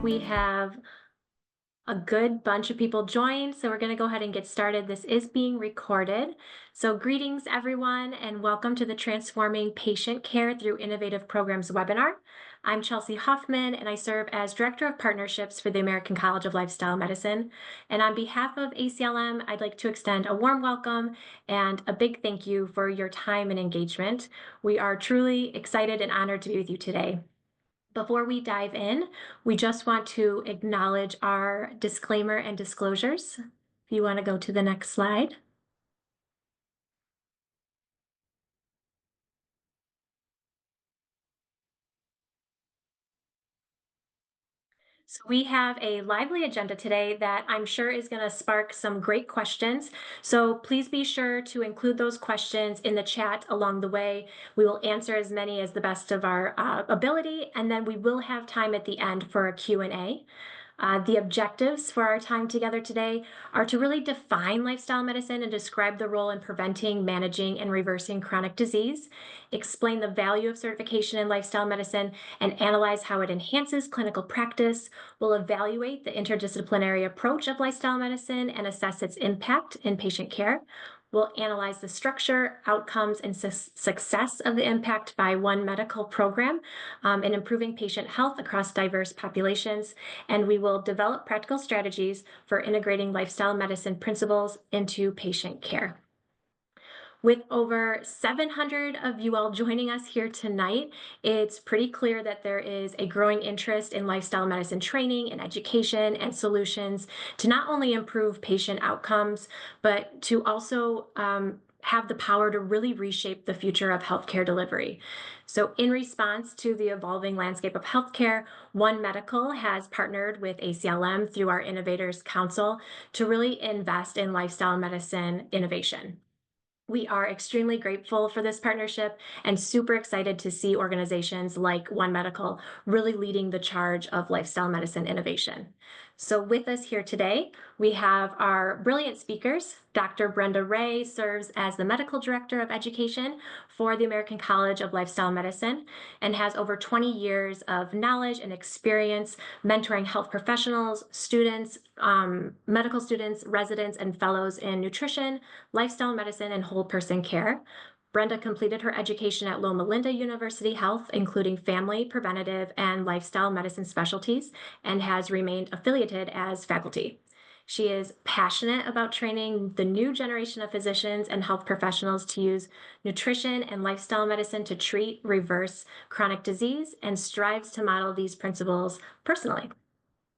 We have a good bunch of people joined, so we're going to go ahead and get started. This is being recorded. So greetings, everyone, and welcome to the Transforming Patient Care Through Innovative Programs webinar. I'm Chelsea Hoffman, and I serve as Director of Partnerships for the American College of Lifestyle Medicine. And on behalf of ACLM, I'd like to extend a warm welcome and a big thank you for your time and engagement. We are truly excited and honored to be with you today. Before we dive in, we just want to acknowledge our disclaimer and disclosures. If you want to go to the next slide. So we have a lively agenda today that I'm sure is going to spark some great questions. So please be sure to include those questions in the chat along the way. We will answer as many as the best of our ability, and then we will have time at the end for a Q&A. The objectives for our time together today are to really define lifestyle medicine and describe the role in preventing, managing, and reversing chronic disease, explain the value of certification in lifestyle medicine, and analyze how it enhances clinical practice. We'll evaluate the interdisciplinary approach of lifestyle medicine and assess its impact in patient care. We'll analyze the structure, outcomes, and success of the impact by one medical program in improving patient health across diverse populations. And we will develop practical strategies for integrating lifestyle medicine principles into patient care. With over 700 of you all joining us here tonight, it's pretty clear that there is a growing interest in lifestyle medicine training and education and solutions to not only improve patient outcomes, but to also have the power to really reshape the future of healthcare delivery. So in response to the evolving landscape of healthcare, One Medical has partnered with ACLM through our Innovators Council to really invest in lifestyle medicine innovation. We are extremely grateful for this partnership and super excited to see organizations like One Medical really leading the charge of lifestyle medicine innovation. So with us here today, we have our brilliant speakers. Dr. Brenda Rea serves as the Medical Director of Education for the American College of Lifestyle Medicine and has over 20 years of knowledge and experience mentoring health professionals, students, medical students, residents, and fellows in nutrition, lifestyle medicine, and whole person care. Brenda completed her education at Loma Linda University Health, including family, preventative, and lifestyle medicine specialties, and has remained affiliated as faculty. She is passionate about training the new generation of physicians and health professionals to use nutrition and lifestyle medicine to treat, reverse chronic disease, and strives to model these principles personally.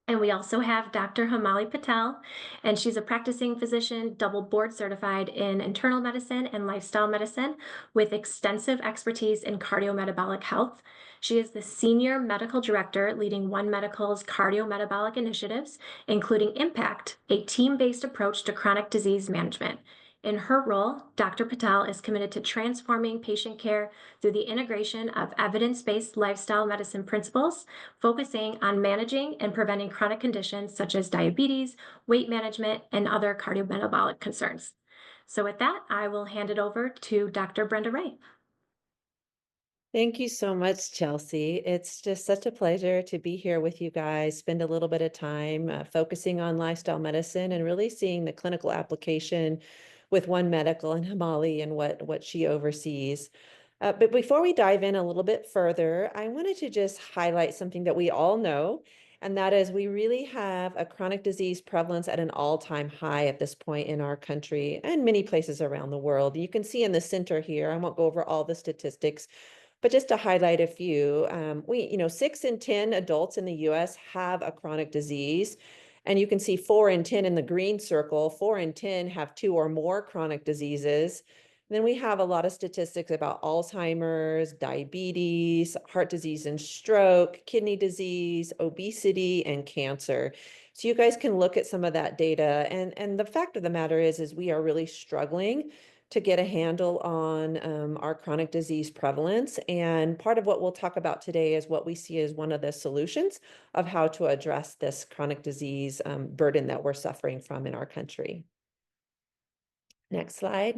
And we also have Dr. Hemalee Patel, and she's a practicing physician, double board certified in internal medicine and lifestyle medicine with extensive expertise in cardiometabolic health. She is the senior medical director leading One Medical's cardiometabolic initiatives, including IMPACT, a team-based approach to chronic disease management. In her role, Dr. Patel is committed to transforming patient care through the integration of evidence-based lifestyle medicine principles, focusing on managing and preventing chronic conditions such as diabetes, weight management, and other cardiometabolic concerns. So with that, I will hand it over to Dr. Brenda Rea. Thank you so much, Chelsea. It's just such a pleasure to be here with you guys, spend a little bit of time focusing on lifestyle medicine and really seeing the clinical application with One Medical and Hemalee and what she oversees. But before we dive in a little bit further, I wanted to just highlight something that we all know, and that is we really have a chronic disease prevalence at an all-time high at this point in our country and many places around the world. You can see in the center here, I won't go over all the statistics, but just to highlight a few, 6 in 10 adults in the US have a chronic disease. And you can see 4 in 10 in the green circle, 4 in 10 have 2 or more chronic diseases. And then we have a lot of statistics about Alzheimer's, diabetes, heart disease and stroke, kidney disease, obesity, and cancer. So you guys can look at some of that data. And the fact of the matter is we are really struggling to get a handle on our chronic disease prevalence. And part of what we'll talk about today is what we see as one of the solutions of how to address this chronic disease burden that we're suffering from in our country. Next slide.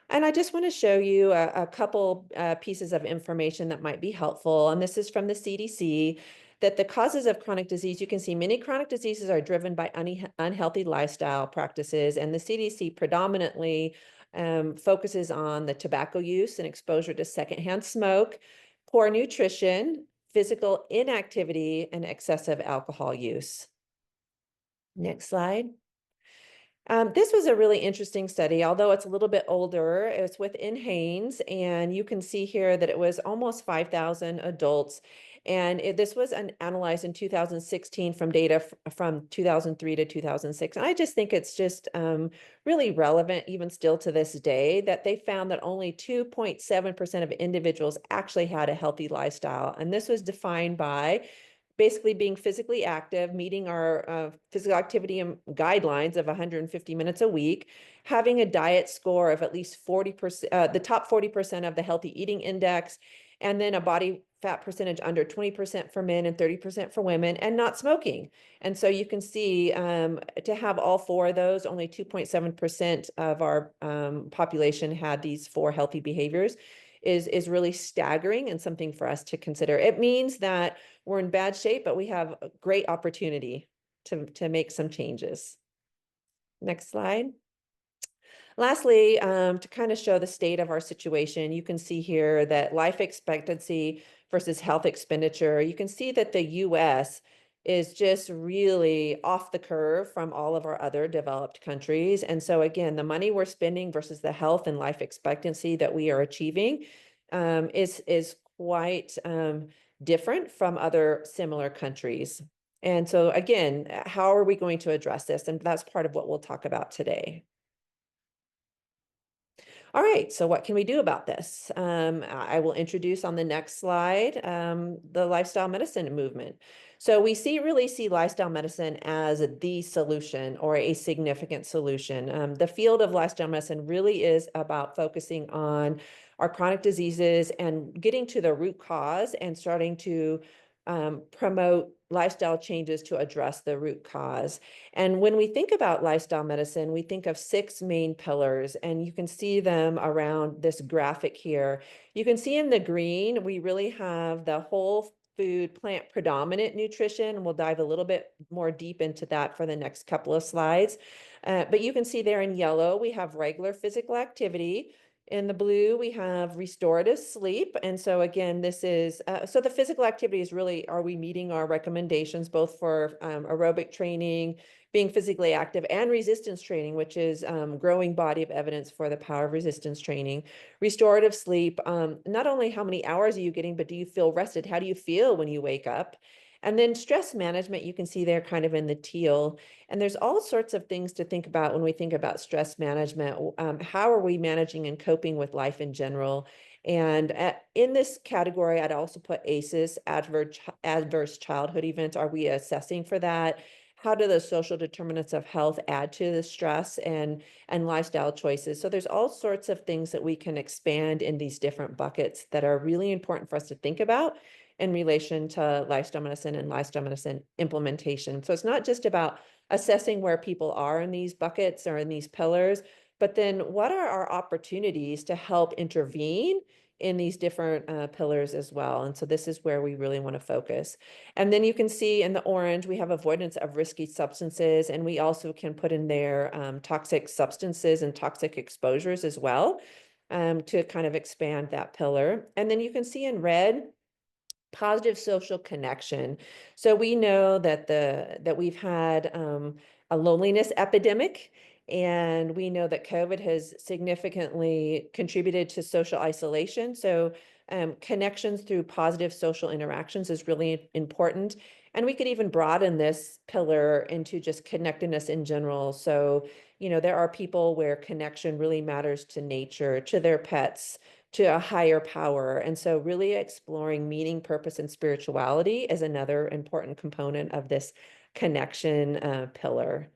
And I just want to show you a couple pieces of information that might be helpful. And this is from the CDC. that the causes of chronic disease, you can see many chronic diseases are driven by unhealthy lifestyle practices, and the CDC predominantly focuses on the tobacco use and exposure to secondhand smoke, poor nutrition, physical inactivity, and excessive alcohol use. Next slide. This was a really interesting study, although it's a little bit older. It's within Haynes, and you can see here that it was almost 5,000 adults. And this was analyzed in 2016 from data from 2003 to 2006. And I just think it's just really relevant, even still to this day, that they found that only 2.7% of individuals actually had a healthy lifestyle. And this was defined by basically being physically active, meeting our physical activity guidelines of 150 minutes a week, having a diet score of at least 40%, the top 40% of the healthy eating index, and then a body fat percentage under 20% for men and 30% for women, and not smoking. And so you can see to have all four of those, only 2.7% of our population had these four healthy behaviors is really staggering and something for us to consider. It means that we're in bad shape, but we have a great opportunity to make some changes. Next slide. Lastly, to kind of show the state of our situation, you can see here that life expectancy versus health expenditure. You can see that the US is just really off the curve from all of our other developed countries. And so again, the money we're spending versus the health and life expectancy that we are achieving is quite different from other similar countries. And so again, how are we going to address this? And that's part of what we'll talk about today. All right, so what can we do about this? I will introduce on the next slide the lifestyle medicine movement. So we really see lifestyle medicine as the solution or a significant solution. The field of lifestyle medicine really is about focusing on our chronic diseases and getting to the root cause and starting to promote lifestyle changes to address the root cause. And when we think about lifestyle medicine, we think of 6 main pillars, and you can see them around this graphic here. You can see in the green, we really have the whole food, plant predominant nutrition. We'll dive a little bit more deep into that for the next couple of slides. But you can see there in yellow, we have regular physical activity. In the blue, we have restorative sleep. And so again, this is, so the physical activity is really, are we meeting our recommendations, both for aerobic training, being physically active, and resistance training, which is growing body of evidence for the power of resistance training. Restorative sleep, not only how many hours are you getting, but do you feel rested? How do you feel when you wake up? And then stress management, you can see there kind of in the teal. And there's all sorts of things to think about when we think about stress management. How are we managing and coping with life in general? And in this category, I'd also put ACEs, adverse childhood events. Are we assessing for that? How do the social determinants of health add to the stress and lifestyle choices? So there's all sorts of things that we can expand in these different buckets that are really important for us to think about in relation to lifestyle medicine and lifestyle medicine implementation. So it's not just about assessing where people are in these buckets or in these pillars, but then what are our opportunities to help intervene in these different pillars as well. And so this is where we really want to focus. And then you can see in the orange, we have avoidance of risky substances, and we also can put in there toxic substances and toxic exposures as well to kind of expand that pillar. And then you can see in red, positive social connection. So we know that we've had a loneliness epidemic, and we know that COVID has significantly contributed to social isolation. So connections through positive social interactions is really important. And we could even broaden this pillar into just connectedness in general. So, you know, there are people where connection really matters to nature, to their pets, to a higher power. And so really exploring meaning, purpose, and spirituality is another important component of this connection pillar.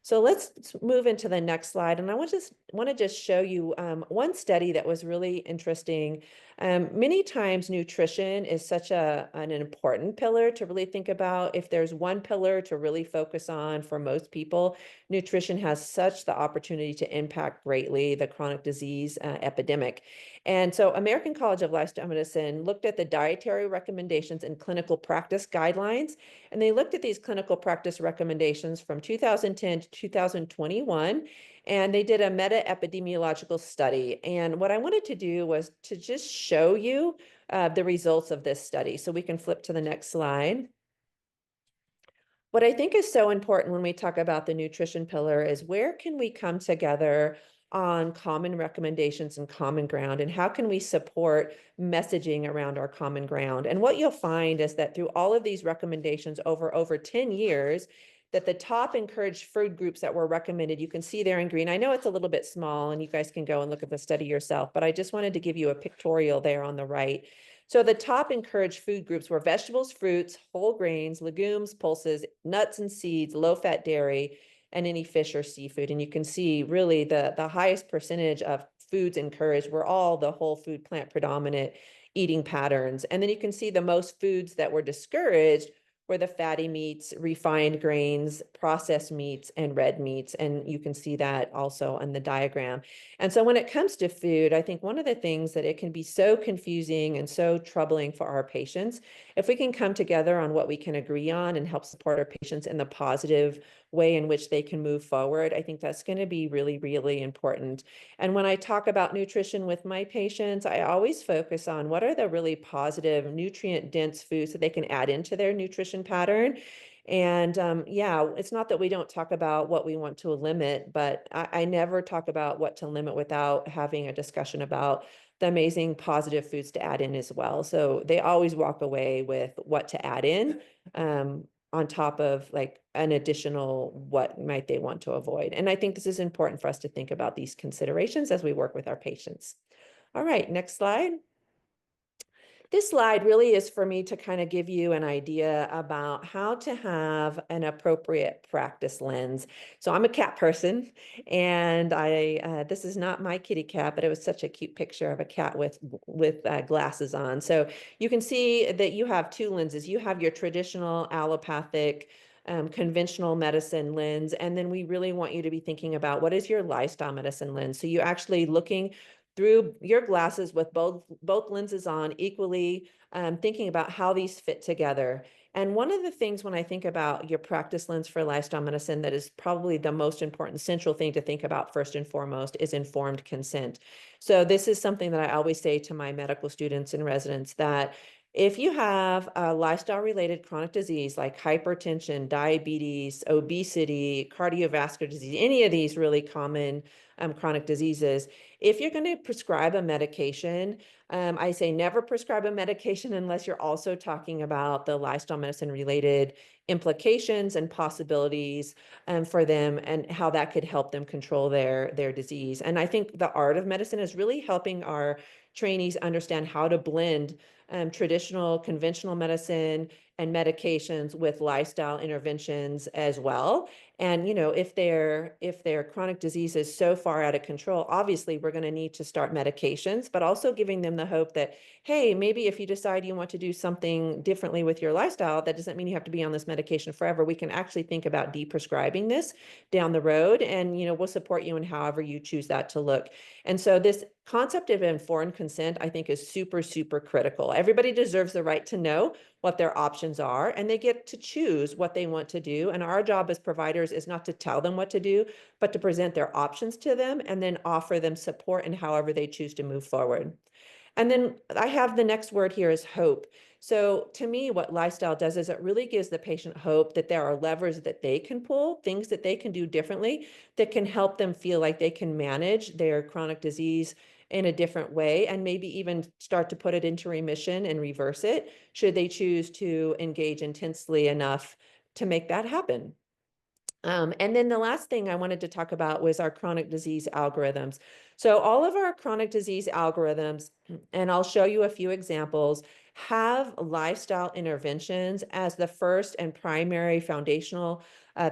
So let's move into the next slide. And I want to just show you one study that was really interesting. Many times nutrition is such an important pillar to really think about. If there's one pillar to really focus on for most people, nutrition has such the opportunity to impact greatly the chronic disease epidemic. And so American College of Lifestyle Medicine looked at the dietary recommendations and clinical practice guidelines, and they looked at these clinical practice recommendations from 2010 to 2021, and they did a meta-epidemiological study. And what I wanted to do was to just show you the results of this study. So we can flip to the next slide. What I think is so important when we talk about the nutrition pillar is where can we come together on common recommendations and common ground, and how can we support messaging around our common ground? And what you'll find is that through all of these recommendations over 10 years, that the top encouraged food groups that were recommended, you can see there in green. I know it's a little bit small and you guys can go and look at the study yourself, but I just wanted to give you a pictorial there on the right. So the top encouraged food groups were vegetables, fruits, whole grains, legumes, pulses, nuts and seeds, low-fat dairy, and any fish or seafood. And you can see really the highest percentage of foods encouraged were all the whole food, plant predominant eating patterns. And then you can see the most foods that were discouraged were the fatty meats, refined grains, processed meats, and red meats. And you can see that also on the diagram. And so when it comes to food, I think one of the things that it can be so confusing and so troubling for our patients, if we can come together on what we can agree on and help support our patients in the positive way in which they can move forward, I think that's going to be really, really important. And when I talk about nutrition with my patients, I always focus on what are the really positive, nutrient-dense foods that they can add into their nutrition pattern. And yeah, it's not that we don't talk about what we want to limit, but I never talk about what to limit without having a discussion about the amazing positive foods to add in as well. So they always walk away with what to add in on top of like an additional what might they want to avoid. And I think this is important for us to think about these considerations as we work with our patients. All right, next slide. This slide really is for me to kind of give you an idea about how to have an appropriate practice lens. So I'm a cat person, and this is not my kitty cat, but it was such a cute picture of a cat with glasses on. So you can see that you have two lenses. You have your traditional allopathic conventional medicine lens, and then we really want you to be thinking about what is your lifestyle medicine lens. So you're actually looking through your glasses with both lenses on equally, thinking about how these fit together. And one of the things when I think about your practice lens for lifestyle medicine that is probably the most important central thing to think about first and foremost is informed consent. So this is something that I always say to my medical students and residents, that if you have a lifestyle related chronic disease like hypertension, diabetes, obesity, cardiovascular disease, any of these really common chronic diseases, if you're going to prescribe a medication, I say never prescribe a medication unless you're also talking about the lifestyle medicine related implications and possibilities for them and how that could help them control their disease. And I think the art of medicine is really helping our trainees understand how to blend traditional conventional medicine and medications with lifestyle interventions as well. And if their chronic disease is so far out of control, obviously we're going to need to start medications, but also giving them the hope that, hey, maybe if you decide you want to do something differently with your lifestyle, that doesn't mean you have to be on this medication forever. We can actually think about deprescribing this down the road, and we'll support you in however you choose that to look. And so this concept of informed consent, I think, is super, super critical. Everybody deserves the right to know what their options are, and they get to choose what they want to do. And our job as providers is not to tell them what to do, but to present their options to them and then offer them support in however they choose to move forward. And then I have the next word here is hope. So to me, what lifestyle does is it really gives the patient hope that there are levers that they can pull, things that they can do differently that can help them feel like they can manage their chronic disease in a different way, and maybe even start to put it into remission and reverse it, should they choose to engage intensely enough to make that happen. And then the last thing I wanted to talk about was our chronic disease algorithms. So all of our chronic disease algorithms, and I'll show you a few examples, have lifestyle interventions as the first and primary foundational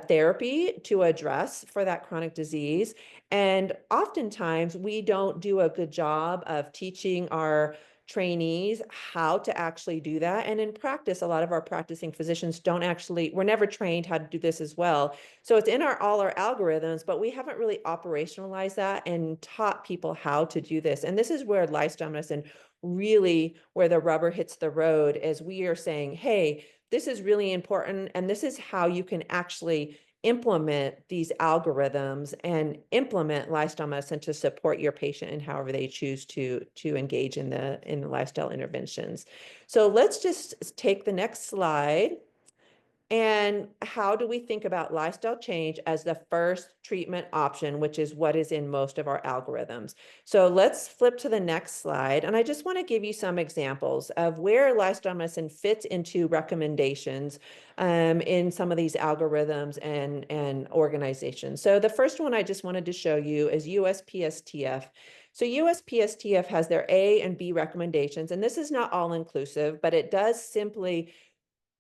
therapy to address for that chronic disease. And oftentimes we don't do a good job of teaching our trainees how to actually do that. And in practice, a lot of our practicing physicians don't actually, we're never trained how to do this as well. So it's in all our algorithms, but we haven't really operationalized that and taught people how to do this. And this is where lifestyle medicine really, where the rubber hits the road, as we are saying, hey, this is really important. And this is how you can actually implement these algorithms and implement lifestyle medicine to support your patient and however they choose to engage in the lifestyle interventions. So let's just take the next slide. And how do we think about lifestyle change as the first treatment option, which is what is in most of our algorithms? So let's flip to the next slide. And I just want to give you some examples of where lifestyle medicine fits into recommendations in some of these algorithms and organizations. So the first one I just wanted to show you is USPSTF. So USPSTF has their A and B recommendations, and this is not all inclusive, but it does simply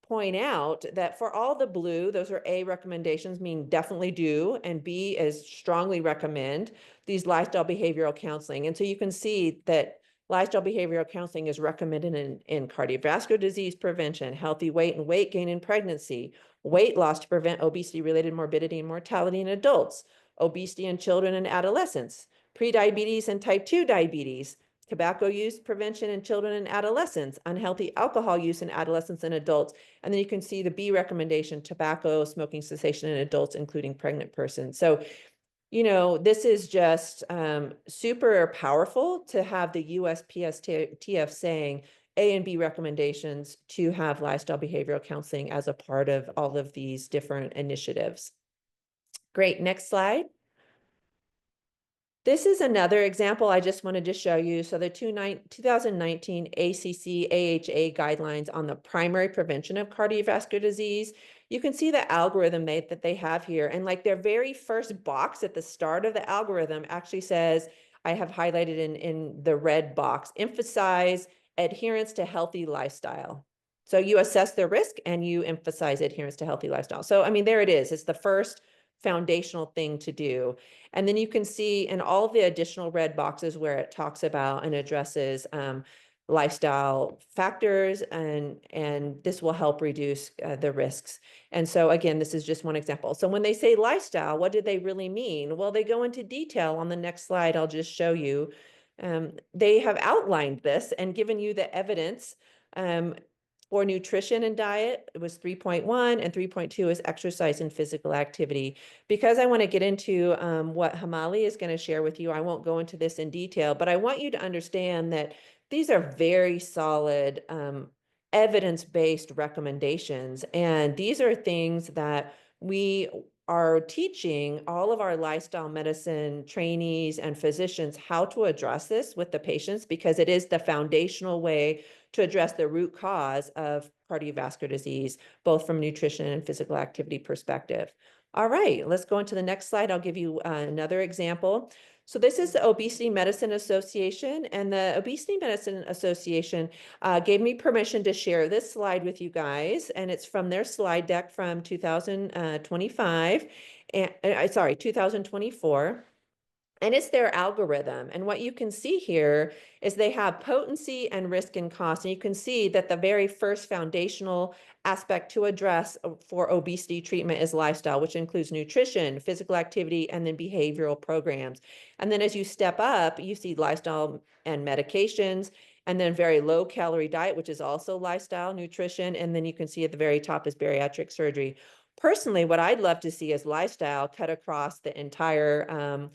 point out that for all the blue, those are A recommendations, mean definitely do, and B is strongly recommend these lifestyle behavioral counseling. And so you can see that lifestyle behavioral counseling is recommended in cardiovascular disease prevention, healthy weight and weight gain in pregnancy, weight loss to prevent obesity-related morbidity and mortality in adults, obesity in children and adolescents, prediabetes and type 2 diabetes, tobacco use prevention in children and adolescents, unhealthy alcohol use in adolescents and adults. And then you can see the B recommendation, tobacco smoking cessation in adults, including pregnant persons. So, this is just super powerful to have the USPSTF saying A and B recommendations to have lifestyle behavioral counseling as a part of all of these different initiatives. Great, next slide. This is another example I just wanted to show you. So the 2019 ACC/AHA guidelines on the primary prevention of cardiovascular disease, you can see the algorithm that they have here. And like their very first box at the start of the algorithm actually says, I have highlighted in the red box, emphasize adherence to healthy lifestyle. So you assess the risk and you emphasize adherence to healthy lifestyle. So, I mean, there it is. It's the first foundational thing to do. And then you can see in all the additional red boxes where it talks about and addresses lifestyle factors, and this will help reduce the risks. And so again, this is just one example. So when they say lifestyle, what do they really mean? Well, they go into detail on the next slide. I'll just show you. They have outlined this and given you the evidence for nutrition and diet. It was 3.1, and 3.2 is exercise and physical activity. Because I want to get into what Hemalee is going to share with you, I won't go into this in detail, but I want you to understand that these are very solid evidence-based recommendations. And these are things that we are teaching all of our lifestyle medicine trainees and physicians how to address this with the patients, because it is the foundational way to address the root cause of cardiovascular disease, both from nutrition and physical activity perspective. All right, let's go into the next slide. I'll give you another example. So this is the Obesity Medicine Association, and the Obesity Medicine Association gave me permission to share this slide with you guys, and it's from their slide deck from 2025, and sorry, 2024. And it's their algorithm. And what you can see here is they have potency and risk and cost. And you can see that the very first foundational aspect to address for obesity treatment is lifestyle, which includes nutrition, physical activity, and then behavioral programs. And then as you step up, you see lifestyle and medications, and then very low calorie diet, which is also lifestyle, nutrition. And then you can see at the very top is bariatric surgery. Personally, what I'd love to see is lifestyle cut across the entire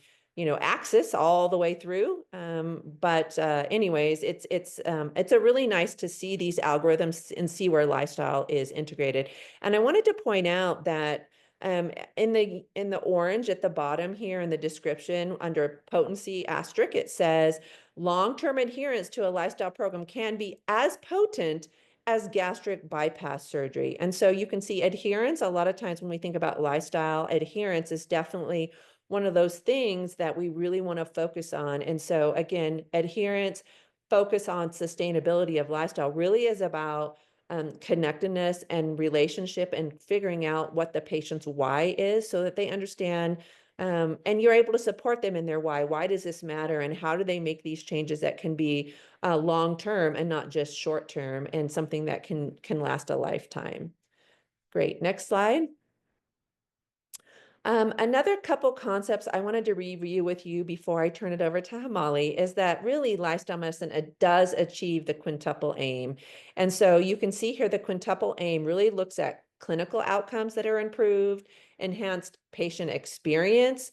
axis all the way through. But anyways, it's a really nice to see these algorithms and see where lifestyle is integrated. And I wanted to point out that in the orange at the bottom here in the description under potency asterisk, it says long-term adherence to a lifestyle program can be as potent as gastric bypass surgery. And so you can see adherence. A lot of times when we think about lifestyle, adherence is definitely one of those things that we really want to focus on. And so again, adherence, focus on sustainability of lifestyle really is about connectedness and relationship and figuring out what the patient's why is so that they understand and you're able to support them in their why. Why does this matter? And how do they make these changes that can be long term and not just short term and something that can last a lifetime? Great. Next slide. Another couple concepts I wanted to review with you before I turn it over to Hemalee is that really lifestyle medicine does achieve the quintuple aim. And so you can see here the quintuple aim really looks at clinical outcomes that are improved, enhanced patient experience,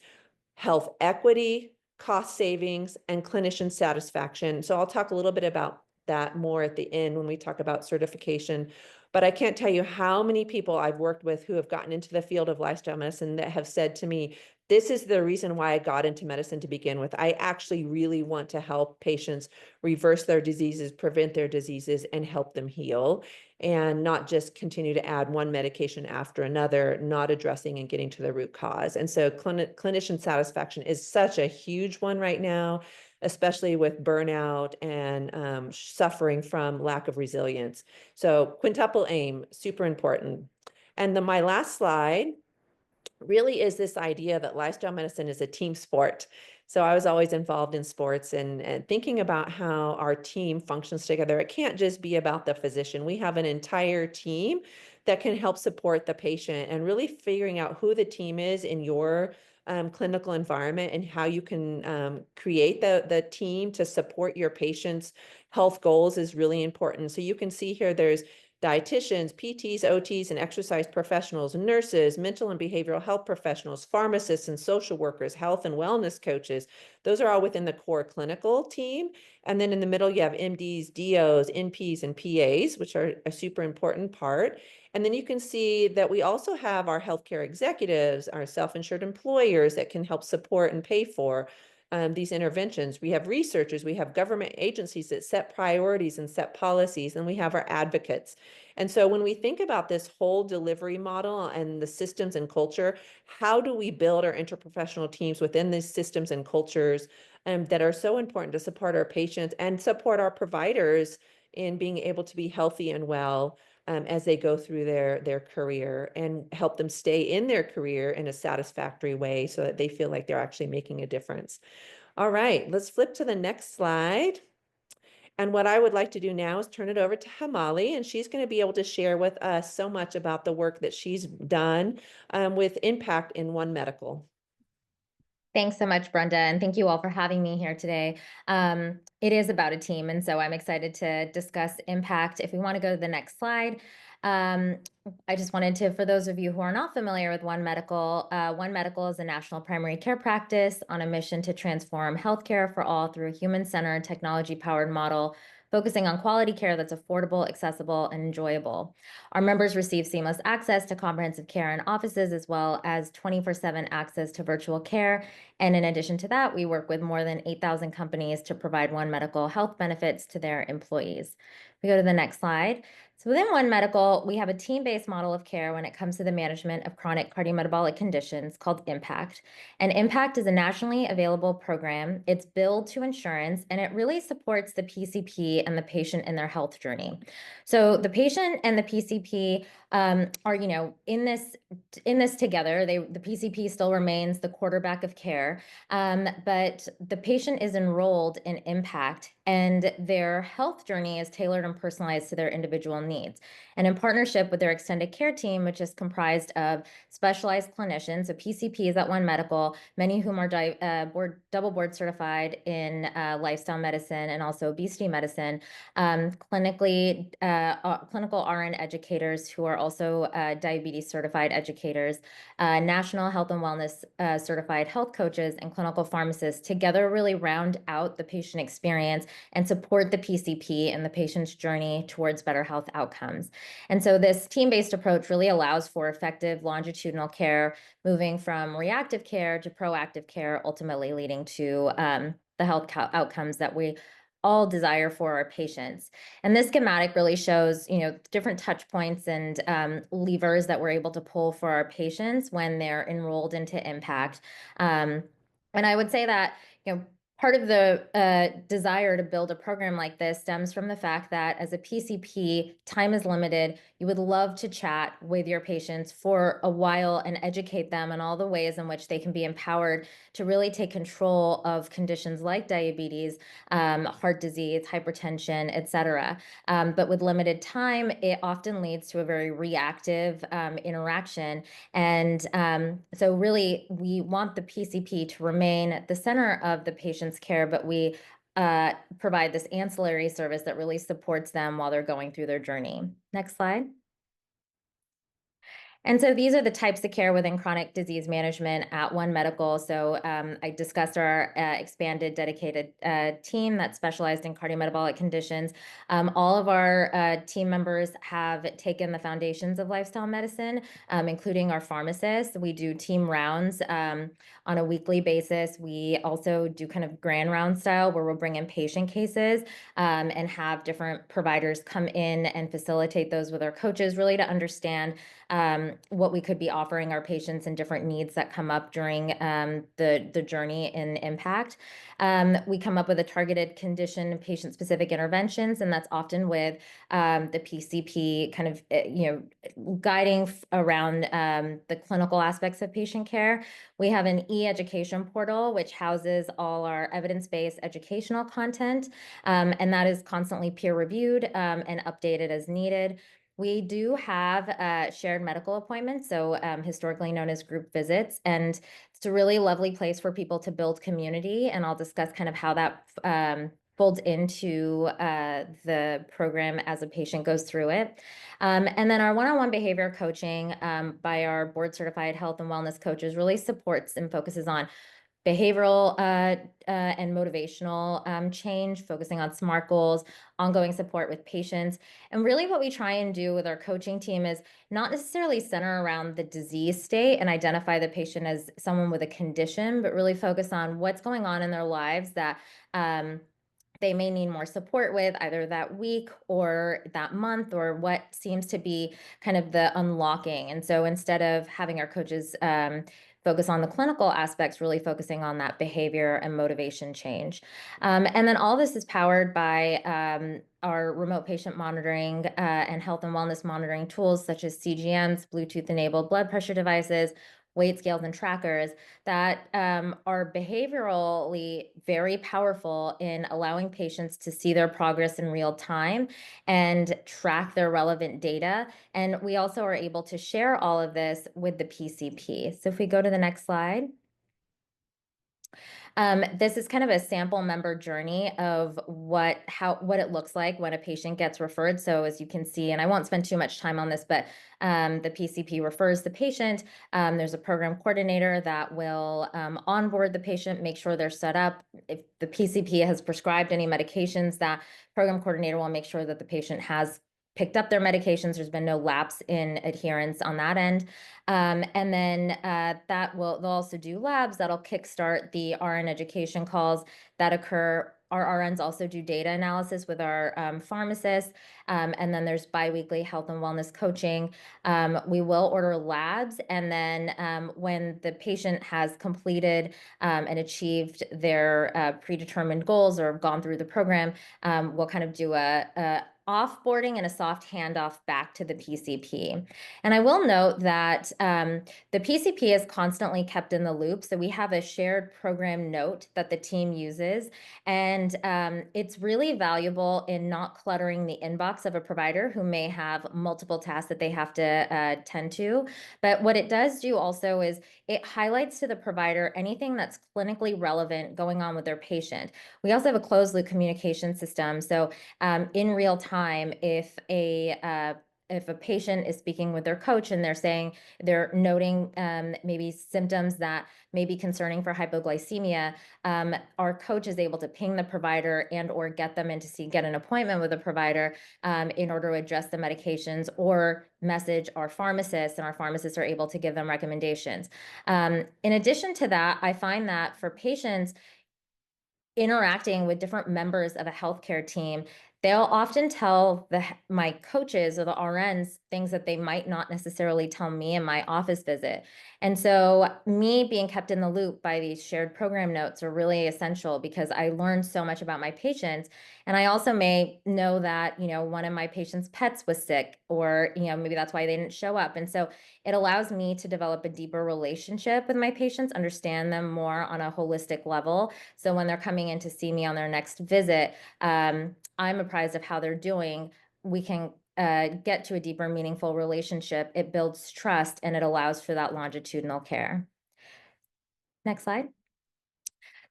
health equity, cost savings, and clinician satisfaction. So I'll talk a little bit about that more at the end when we talk about certification. But I can't tell you how many people I've worked with who have gotten into the field of lifestyle medicine that have said to me, this is the reason why I got into medicine to begin with. I actually really want to help patients reverse their diseases, prevent their diseases, and help them heal, and not just continue to add one medication after another, not addressing and getting to the root cause. And so clinician satisfaction is such a huge one right now, especially with burnout and suffering from lack of resilience. So quintuple aim, super important. And then my last slide really is this idea that lifestyle medicine is a team sport. So I was always involved in sports and thinking about how our team functions together. It can't just be about the physician. We have an entire team that can help support the patient and really figuring out who the team is in your clinical environment and how you can create the team to support your patient's health goals is really important. So you can see here there's dietitians, PTs, OTs, and exercise professionals, nurses, mental and behavioral health professionals, pharmacists and social workers, health and wellness coaches. Those are all within the core clinical team. And then in the middle, you have MDs, DOs, NPs, and PAs, which are a super important part. And then you can see that we also have our healthcare executives, our self-insured employers that can help support and pay for these interventions. We have researchers, we have government agencies that set priorities and set policies, and we have our advocates. And so when we think about this whole delivery model and the systems and culture, how do we build our interprofessional teams within these systems and cultures that are so important to support our patients and support our providers in being able to be healthy and well as they go through their career and help them stay in their career in a satisfactory way so that they feel like they're actually making a difference. All right, let's flip to the next slide. And what I would like to do now is turn it over to Hemalee, and she's going to be able to share with us so much about the work that she's done with impact in One Medical. Thanks so much, Brenda, and thank you all for having me here today. It is about a team, and so I'm excited to discuss impact. If we want to go to the next slide, I just wanted to, for those of you who are not familiar with One Medical is a national primary care practice on a mission to transform healthcare for all through a human-centered, technology-powered model, focusing on quality care that's affordable, accessible, and enjoyable. Our members receive seamless access to comprehensive care in offices, as well as 24/7 access to virtual care. And in addition to that, we work with more than 8,000 companies to provide One Medical health benefits to their employees. We go to the next slide. So within One Medical, we have a team-based model of care when it comes to the management of chronic cardiometabolic conditions called IMPACT. And IMPACT is a nationally available program. It's billed to insurance, and it really supports the PCP and the patient in their health journey. So the patient and the PCP are, in this together. The PCP still remains the quarterback of care, but the patient is enrolled in IMPACT, and their health journey is tailored and personalized to their individual needs. And in partnership with their extended care team, which is comprised of specialized clinicians, so PCPs at One Medical, many of whom are double board certified in lifestyle medicine and also obesity medicine, clinical RN educators who are also diabetes certified educators, national health and wellness certified health coaches, and clinical pharmacists together really round out the patient experience and support the PCP and the patient's journey towards better health outcomes. And so this team-based approach really allows for effective longitudinal care, moving from reactive care to proactive care, ultimately leading to the health outcomes that we all desire for our patients. And this schematic really shows, different touch points and levers that we're able to pull for our patients when they're enrolled into IMPACT. And I would say that, Part of the desire to build a program like this stems from the fact that as a PCP, time is limited. You would love to chat with your patients for a while and educate them on all the ways in which they can be empowered to really take control of conditions like diabetes, heart disease, hypertension, et cetera. But with limited time, it often leads to a very reactive interaction. And so really, we want the PCP to remain at the center of the patient's care, but we provide this ancillary service that really supports them while they're going through their journey. Next slide. And so these are the types of care within chronic disease management at One Medical. So I discussed our expanded dedicated team that specialized in cardiometabolic conditions. All of our team members have taken the foundations of lifestyle medicine, including our pharmacists. We do team rounds on a weekly basis. We also do kind of grand round style where we'll bring in patient cases and have different providers come in and facilitate those with our coaches, really to understand what we could be offering our patients and different needs that come up during the journey in impact. We come up with a targeted condition patient-specific interventions, and that's often with the PCP kind of guiding around the clinical aspects of patient care. We have an e-education portal, which houses all our evidence-based educational content, and that is constantly peer-reviewed and updated as needed. We do have shared medical appointments, so historically known as group visits, and it's a really lovely place for people to build community, and I'll discuss kind of how that folds into the program as a patient goes through it. And then our one-on-one behavior coaching by our board-certified health and wellness coaches really supports and focuses on behavioral and motivational change, focusing on SMART goals, ongoing support with patients. And really what we try and do with our coaching team is not necessarily center around the disease state and identify the patient as someone with a condition, but really focus on what's going on in their lives that they may need more support with either that week or that month, or what seems to be kind of the unlocking. And so instead of having our coaches focus on the clinical aspects, really focusing on that behavior and motivation change. And then all this is powered by our remote patient monitoring and health and wellness monitoring tools such as CGMs, Bluetooth-enabled blood pressure devices, weight scales and trackers that are behaviorally very powerful in allowing patients to see their progress in real time and track their relevant data. And we also are able to share all of this with the PCP. So if we go to the next slide. This is kind of a sample member journey of what it looks like when a patient gets referred. So as you can see, and I won't spend too much time on this, but the PCP refers the patient. There's a program coordinator that will onboard the patient, make sure they're set up. If the PCP has prescribed any medications, that program coordinator will make sure that the patient has picked up their medications. There's been no lapse in adherence on that end. And then they'll also do labs that'll kickstart the RN education calls that occur. Our RNs also do data analysis with our pharmacists. And then there's biweekly health and wellness coaching. We will order labs. And then when the patient has completed and achieved their predetermined goals or gone through the program, we'll kind of do a offboarding and a soft handoff back to the PCP. And I will note that the PCP is constantly kept in the loop. So we have a shared program note that the team uses. And it's really valuable in not cluttering the inbox of a provider who may have multiple tasks that they have to tend to. But what it does do also is it highlights to the provider anything that's clinically relevant going on with their patient. We also have a closed loop communication system. So in real time, if a patient is speaking with their coach and they're noting maybe symptoms that may be concerning for hypoglycemia, our coach is able to ping the provider and or get them in to get an appointment with a provider in order to address the medications, or message our pharmacists, and our pharmacists are able to give them recommendations. In addition to that, I find that for patients interacting with different members of a healthcare team, they'll often tell my coaches or the RNs things that they might not necessarily tell me in my office visit. And so me being kept in the loop by these shared program notes are really essential because I learned so much about my patients. And I also may know that, one of my patients' pets was sick, or, maybe that's why they didn't show up. And so it allows me to develop a deeper relationship with my patients, understand them more on a holistic level. So when they're coming in to see me on their next visit, I'm apprised of how they're doing. We can get to a deeper, meaningful relationship. It builds trust and it allows for that longitudinal care. Next slide.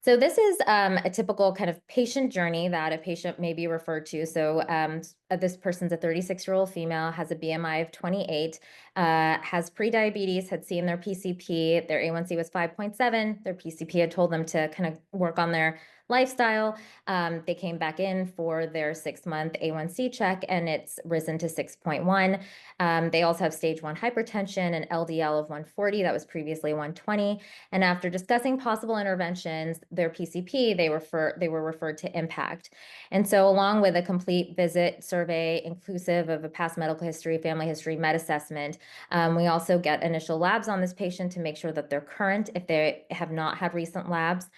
So this is a typical kind of patient journey that a patient may be referred to. So this person's a 36-year-old female, has a BMI of 28, has prediabetes, had seen their PCP, their A1C was 5.7, their PCP had told them to kind of work on their lifestyle. They came back in for their 6-month A1C check and it's risen to 6.1. They also have stage 1 hypertension, an LDL of 140, that was previously 120. And after discussing possible interventions, their PCP, they were referred to IMPACT. And so along with a complete visit survey, inclusive of a past medical history, family history, med assessment, we also get initial labs on this patient to make sure that they're current if they have not had recent labs.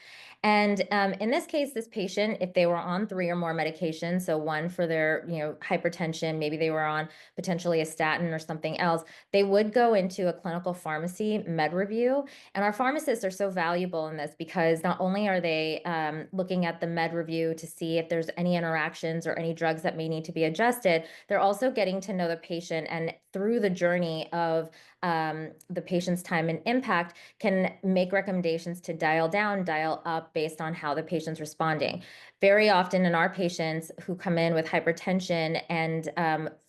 And in this case, this patient, if they were on 3 or more medications, so one for their hypertension, maybe they were on potentially a statin or something else, they would go into a clinical pharmacy med review. And our pharmacists are so valuable in this because not only are they looking at the med review to see if there's any interactions or any drugs that may need to be adjusted, they're also getting to know the patient, and through the journey of the patient's time and IMPACT can make recommendations to dial down, dial up based on how the patient's responding. Very often in our patients who come in with hypertension and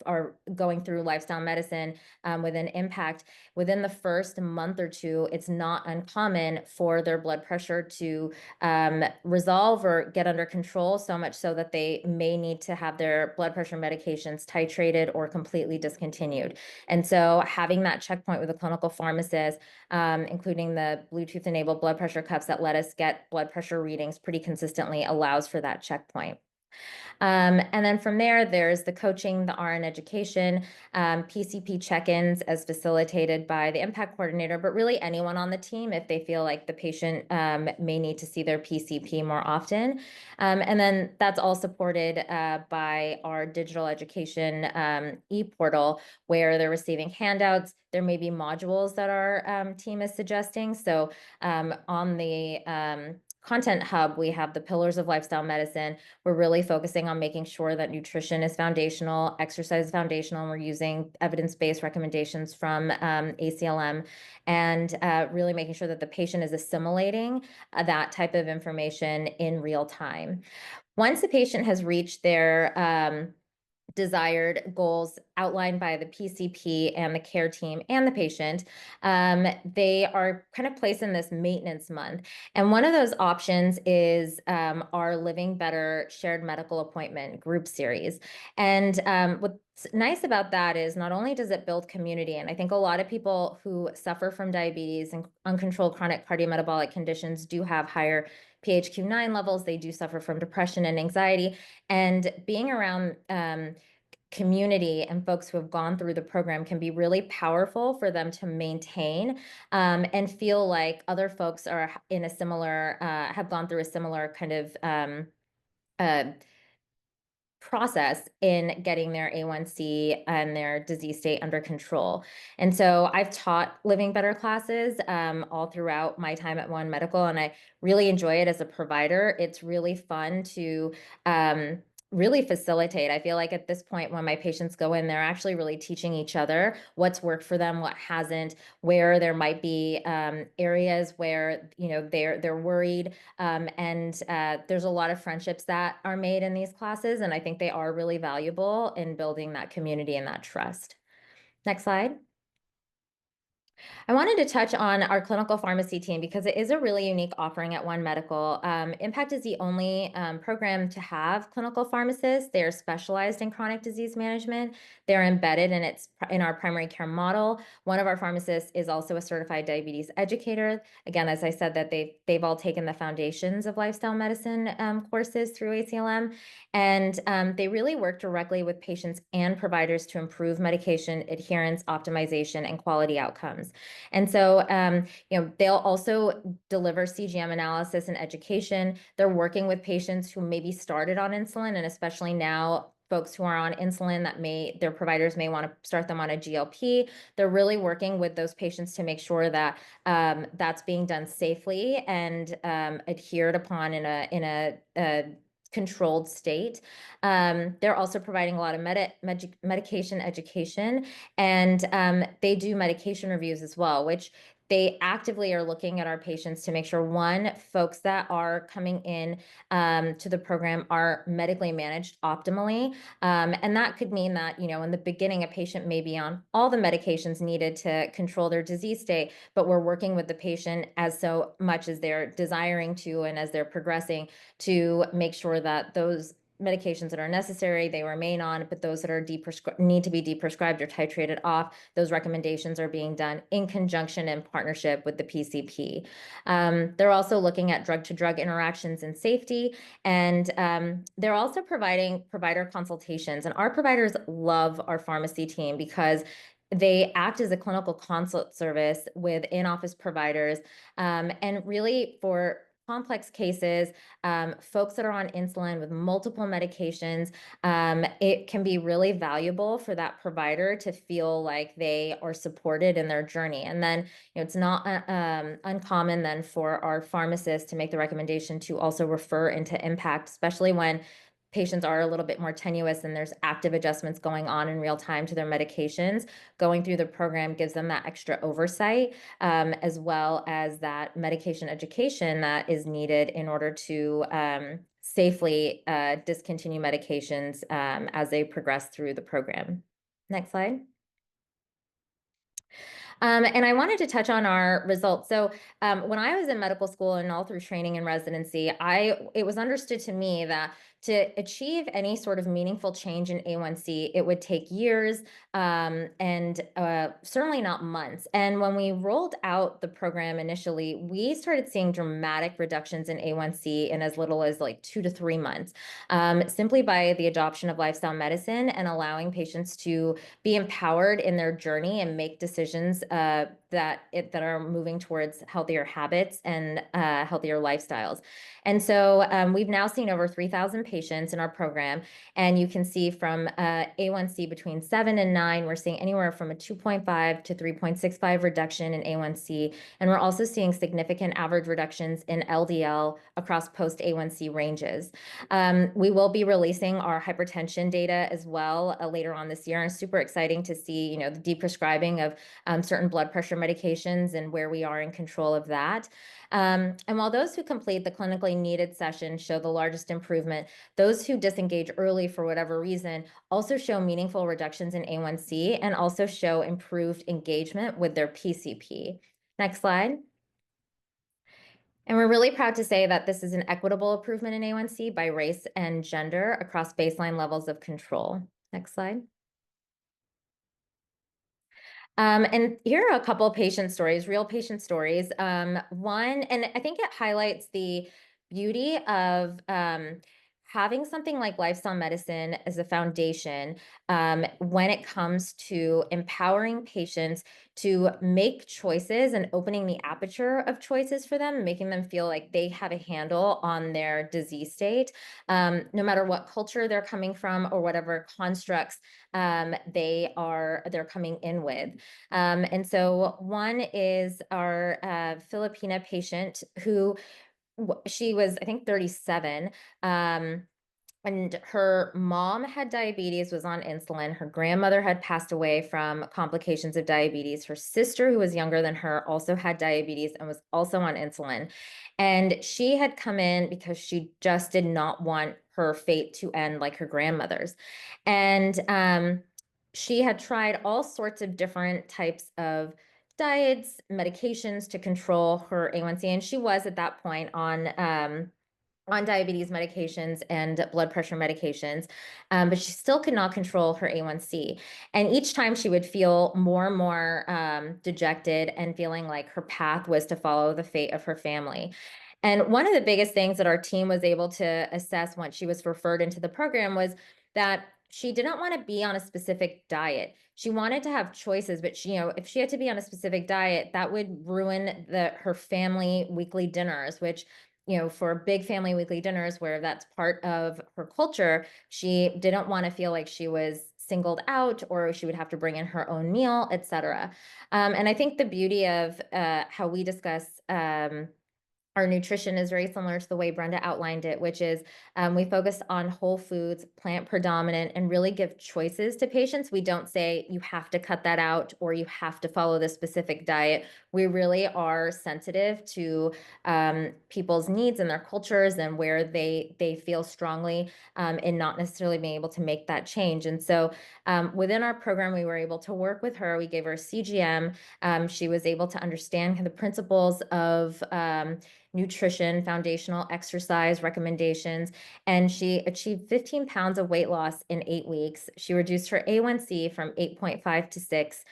are going through lifestyle medicine with an IMPACT, within the first month or two, it's not uncommon for their blood pressure to resolve or get under control, so much so that they may need to have their blood pressure medications titrated or completely discontinued. And so having that checkpoint with a clinical pharmacist, including the Bluetooth-enabled blood pressure cuffs that let us get blood pressure readings pretty consistently, allows for that checkpoint. And then from there, there's the coaching, the RN education, PCP check-ins as facilitated by the IMPACT coordinator, but really anyone on the team if they feel like the patient may need to see their PCP more often. And then that's all supported by our digital education e-portal, where they're receiving handouts. There may be modules that our team is suggesting. So on the Content Hub, we have the pillars of lifestyle medicine. We're really focusing on making sure that nutrition is foundational, exercise is foundational, and we're using evidence-based recommendations from ACLM, and really making sure that the patient is assimilating that type of information in real time. Once the patient has reached their desired goals outlined by the PCP and the care team and the patient, they are kind of placed in this maintenance month. And one of those options is our Living Better Shared Medical Appointment group series. And what's nice about that is not only does it build community, and I think a lot of people who suffer from diabetes and uncontrolled chronic cardiometabolic conditions do have higher PHQ-9 levels. They do suffer from depression and anxiety. And being around community and folks who have gone through the program can be really powerful for them to maintain and feel like other folks are in a similar, have gone through a similar kind of process in getting their A1C and their disease state under control. And so I've taught Living Better classes all throughout my time at One Medical, and I really enjoy it as a provider. It's really fun to really facilitate. I feel like at this point when my patients go in, they're actually really teaching each other what's worked for them, what hasn't, where there might be areas where they're worried, and there's a lot of friendships that are made in these classes, and I think they are really valuable in building that community and that trust. Next slide. I wanted to touch on our clinical pharmacy team because it is a really unique offering at One Medical. Impact is the only program to have clinical pharmacists. They're specialized in chronic disease management. They're embedded in our primary care model. One of our pharmacists is also a certified diabetes educator. Again, as I said, that they've all taken the foundations of lifestyle medicine courses through ACLM, and they really work directly with patients and providers to improve medication adherence, optimization, and quality outcomes. And so, they'll also deliver CGM analysis and education. They're working with patients who maybe started on insulin, and especially now, folks who are on insulin that their providers may want to start them on a GLP. They're really working with those patients to make sure that that's being done safely and adhered upon in a controlled state. They're also providing a lot of medication education, and they do medication reviews as well, which they actively are looking at our patients to make sure, one, folks that are coming in to the program are medically managed optimally. And that could mean that, in the beginning, a patient may be on all the medications needed to control their disease state, but we're working with the patient as so much as they're desiring to and as they're progressing to make sure that those medications that are necessary, they remain on, but those that are need to be deprescribed or titrated off, those recommendations are being done in conjunction and partnership with the PCP. They're also looking at drug-to-drug interactions and safety, and they're also providing provider consultations. And our providers love our pharmacy team because they act as a clinical consult service with in-office providers, and really for complex cases, folks that are on insulin with multiple medications, it can be really valuable for that provider to feel like they are supported in their journey. And then, it's not uncommon then for our pharmacists to make the recommendation to also refer into Impact, especially when patients are a little bit more tenuous and there's active adjustments going on in real time to their medications. Going through the program gives them that extra oversight, as well as that medication education that is needed in order to safely discontinue medications as they progress through the program. Next slide. And I wanted to touch on our results. So when I was in medical school and all through training and residency, it was understood to me that to achieve any sort of meaningful change in A1C, it would take years, and certainly not months. And when we rolled out the program initially, we started seeing dramatic reductions in A1C in as little as like 2 to 3 months, simply by the adoption of lifestyle medicine and allowing patients to be empowered in their journey and make decisions that are moving towards healthier habits and healthier lifestyles. And so we've now seen over 3,000 patients in our program, and you can see from A1C between 7 and 9, we're seeing anywhere from a 2.5 to 3.65 reduction in A1C, and we're also seeing significant average reductions in LDL across post A1C ranges. We will be releasing our hypertension data as well later on this year, and super exciting to see, the deprescribing of certain blood pressure medications and where we are in control of that. And while those who complete the clinically needed session show the largest improvement, those who disengage early for whatever reason also show meaningful reductions in A1C and also show improved engagement with their PCP. Next slide. And we're really proud to say that this is an equitable improvement in A1C by race and gender across baseline levels of control. Next slide. And here are a couple of patient stories, real patient stories. One, and I think it highlights the beauty of having something like lifestyle medicine as a foundation when it comes to empowering patients to make choices and opening the aperture of choices for them, making them feel like they have a handle on their disease state, no matter what culture they're coming from or whatever constructs they're coming in with. And so one is our Filipina patient who she was, I think, 37. And her mom had diabetes, was on insulin. Her grandmother had passed away from complications of diabetes. Her sister, who was younger than her, also had diabetes and was also on insulin. And she had come in because she just did not want her fate to end like her grandmother's. And she had tried all sorts of different types of diets, medications to control her A1C, and she was at that point on diabetes medications and blood pressure medications, but she still could not control her A1C. And each time she would feel more and more dejected and feeling like her path was to follow the fate of her family. And one of the biggest things that our team was able to assess once she was referred into the program was that she didn't want to be on a specific diet. She wanted to have choices, but she, if she had to be on a specific diet, that would ruin her family weekly dinners, which for big family weekly dinners where that's part of her culture, she didn't want to feel like she was singled out or she would have to bring in her own meal, etc. And I think the beauty of how we discuss our nutrition is very similar to the way Brenda outlined it, which is we focus on whole foods, plant predominant, and really give choices to patients. We don't say you have to cut that out or you have to follow this specific diet. We really are sensitive to people's needs and their cultures and where they feel strongly in not necessarily being able to make that change. And so within our program, we were able to work with her. We gave her a CGM. She was able to understand the principles of nutrition, foundational exercise recommendations, and she achieved 15 pounds of weight loss in 8 weeks. She reduced her A1C from 8.5 to 6.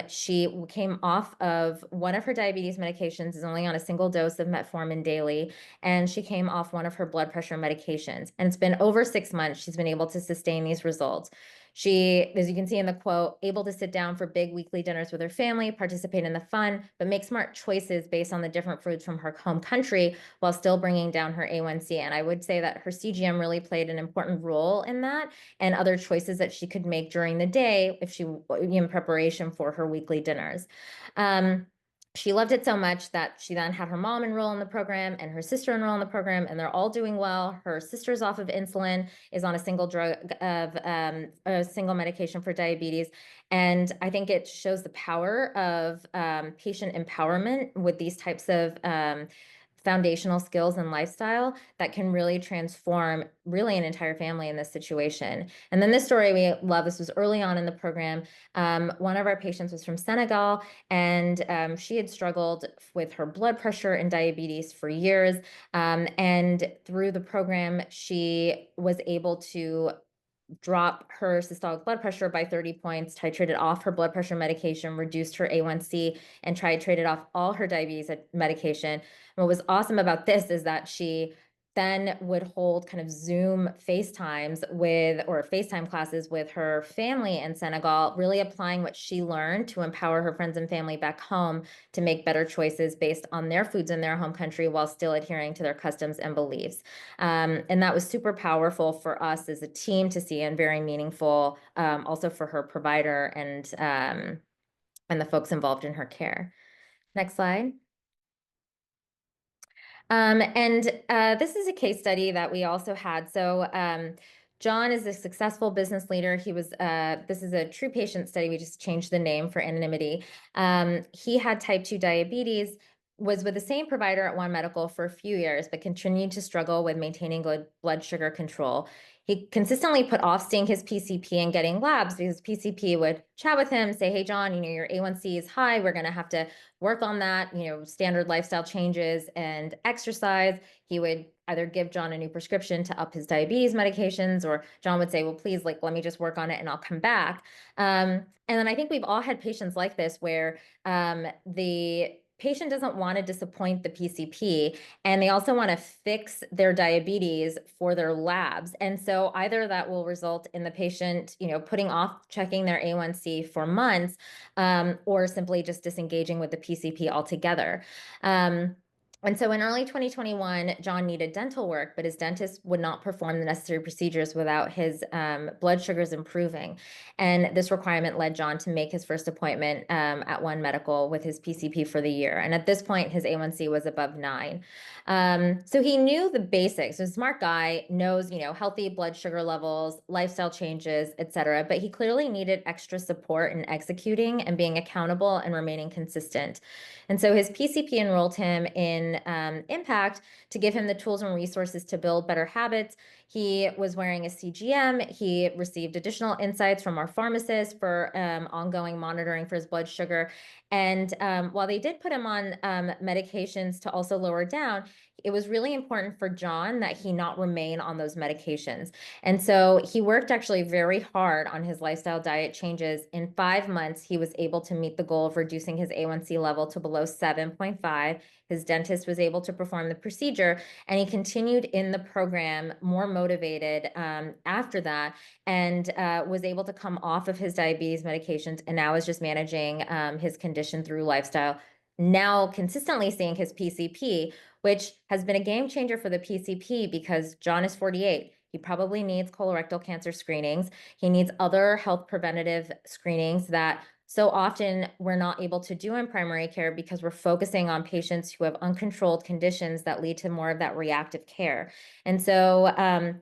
She came off of one of her diabetes medications, is only on a single dose of metformin daily, and she came off one of her blood pressure medications. And it's been over 6 months she's been able to sustain these results. She, as you can see in the quote, able to sit down for big weekly dinners with her family, participate in the fun, but make smart choices based on the different foods from her home country while still bringing down her A1C. And I would say that her CGM really played an important role in that and other choices that she could make during the day if she, in preparation for her weekly dinners. She loved it so much that she then had her mom enroll in the program and her sister enroll in the program, and they're all doing well. Her sister's off of insulin, is on a single drug of a single medication for diabetes. And I think it shows the power of patient empowerment with these types of foundational skills and lifestyle that can really transform really an entire family in this situation. And then this story we love, this was early on in the program. One of our patients was from Senegal, and she had struggled with her blood pressure and diabetes for years. And through the program, she was able to drop her systolic blood pressure by 30 points, titrated off her blood pressure medication, reduced her A1C, and titrated off all her diabetes medication. And what was awesome about this is that she then would hold kind of Zoom FaceTimes with, or FaceTime classes with her family in Senegal, really applying what she learned to empower her friends and family back home to make better choices based on their foods in their home country while still adhering to their customs and beliefs. And that was super powerful for us as a team to see and very meaningful also for her provider and the folks involved in her care. Next slide. This is a case study that we also had. So John is a successful business leader. He was, this is a true patient study. We just changed the name for anonymity. He had type 2 diabetes, was with the same provider at One Medical for a few years, but continued to struggle with maintaining good blood sugar control. He consistently put off seeing his PCP and getting labs because PCP would chat with him, say, hey, John, your A1C is high. We're going to have to work on that, standard lifestyle changes and exercise. He would either give John a new prescription to up his diabetes medications, or John would say, well, please, let me just work on it and I'll come back. And then I think we've all had patients like this where the patient doesn't want to disappoint the PCP, and they also want to fix their diabetes for their labs. And so either that will result in the patient, putting off checking their A1C for months, or simply just disengaging with the PCP altogether. And so in early 2021, John needed dental work, but his dentist would not perform the necessary procedures without his blood sugars improving. And this requirement led John to make his first appointment at One Medical with his PCP for the year. And at this point, his A1C was above 9. So he knew the basics. A smart guy knows, healthy blood sugar levels, lifestyle changes, etc. But he clearly needed extra support in executing and being accountable and remaining consistent. And so his PCP enrolled him in in Impact to give him the tools and resources to build better habits. He was wearing a CGM. He received additional insights from our pharmacist for ongoing monitoring for his blood sugar. And while they did put him on medications to also lower down, it was really important for John that he not remain on those medications. And so he worked actually very hard on his lifestyle diet changes. In 5 months, he was able to meet the goal of reducing his A1C level to below 7.5. His dentist was able to perform the procedure, and he continued in the program more motivated after that, and was able to come off of his diabetes medications, and now is just managing his condition through lifestyle. Now consistently seeing his PCP, which has been a game changer for the PCP because John is 48. He probably needs colorectal cancer screenings. He needs other health preventative screenings that so often we're not able to do in primary care because we're focusing on patients who have uncontrolled conditions that lead to more of that reactive care. And so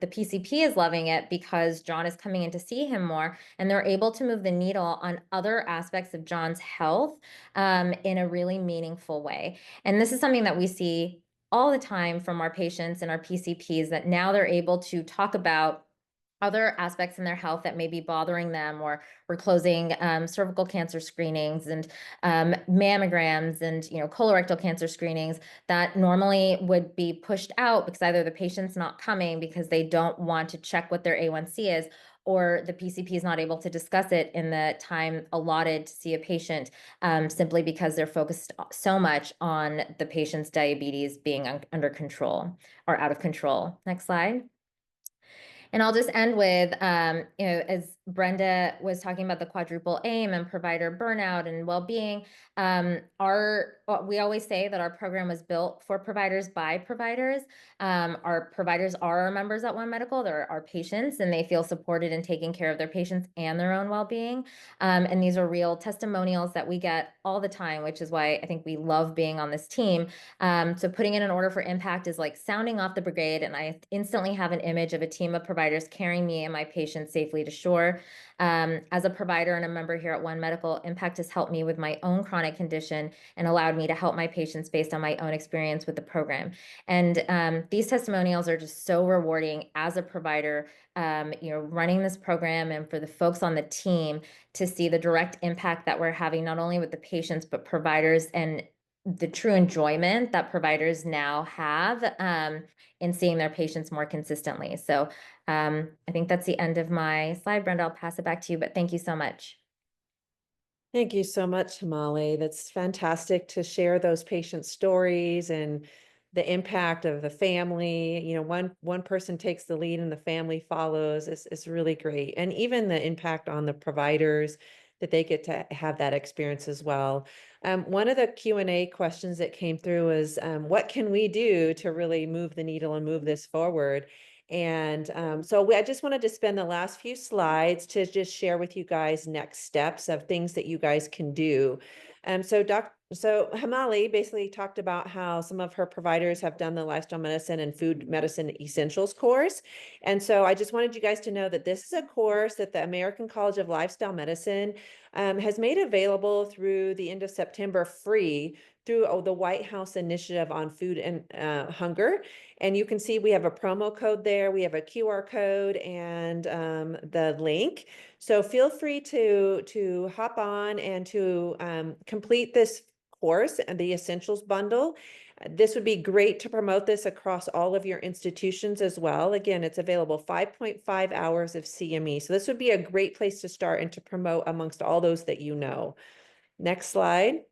the PCP is loving it because John is coming in to see him more, and they're able to move the needle on other aspects of John's health in a really meaningful way. And this is something that we see all the time from our patients and our PCPs, that now they're able to talk about other aspects in their health that may be bothering them, or we're closing cervical cancer screenings and mammograms and colorectal cancer screenings that normally would be pushed out because either the patient's not coming because they don't want to check what their A1C is, or the PCP is not able to discuss it in the time allotted to see a patient, simply because they're focused so much on the patient's diabetes being under control or out of control. Next slide. And I'll just end with, as Brenda was talking about the quadruple aim and provider burnout and well-being, we always say that our program was built for providers by providers. Our providers are our members at One Medical. They're our patients, and they feel supported in taking care of their patients and their own well-being. And these are real testimonials that we get all the time, which is why I think we love being on this team. So putting in an order for impact is like sounding off the brigade, and I instantly have an image of a team of providers carrying me and my patients safely to shore. As a provider and a member here at One Medical, Impact has helped me with my own chronic condition and allowed me to help my patients based on my own experience with the program. And these testimonials are just so rewarding as a provider, running this program, and for the folks on the team to see the direct impact that we're having, not only with the patients, but providers, and the true enjoyment that providers now have in seeing their patients more consistently. So I think that's the end of my slide. Brenda, I'll pass it back to you, but thank you so much. Thank you so much, Hemalee. That's fantastic to share those patient stories and the impact of the family. One person takes the lead and the family follows. It's really great. And even the impact on the providers, that they get to have that experience as well. One of the Q&A questions that came through is, what can we do to really move the needle and move this forward? And I just wanted to spend the last few slides to just share with you guys next steps of things that you guys can do. So Hemalee basically talked about how some of her providers have done the lifestyle medicine and food medicine essentials course. And so I just wanted you guys to know that this is a course that the American College of Lifestyle Medicine has made available through the end of September, free through the White House Initiative on Food and Hunger. And you can see we have a promo code there. We have a QR code and the link. So feel free to hop on and to complete this course and the Essentials Bundle. This would be great to promote this across all of your institutions as well. Again, it's available 5.5 hours of CME. So this would be a great place to start and to promote amongst all those that you know. Next slide.